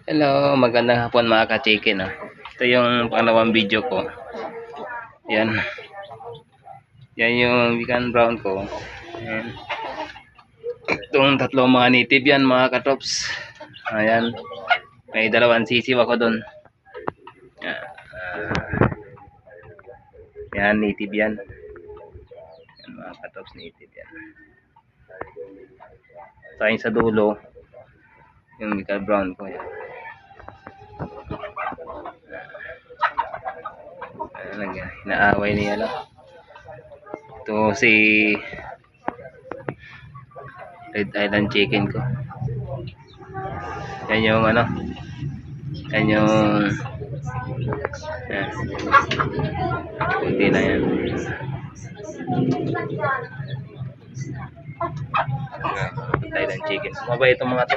Hello, magandang hapon mga ka-chicken. Ito yung pangalawang video ko. Yan. Yan yung Vegan Brown ko. Ayan. Itong tatlong mga native yan mga katops. Ayan. May dalawang sisiw ako doon. Yan, native yan. Yan mga katops, native yan. Sayang sa dulo yung Vegan Brown ko yan. Inaaway niya lang. Ito si Red Island Chicken ko. Yan yung ano. Yan yung yan. Kunti na yan. Red Island Chicken. Mabait itong mga to.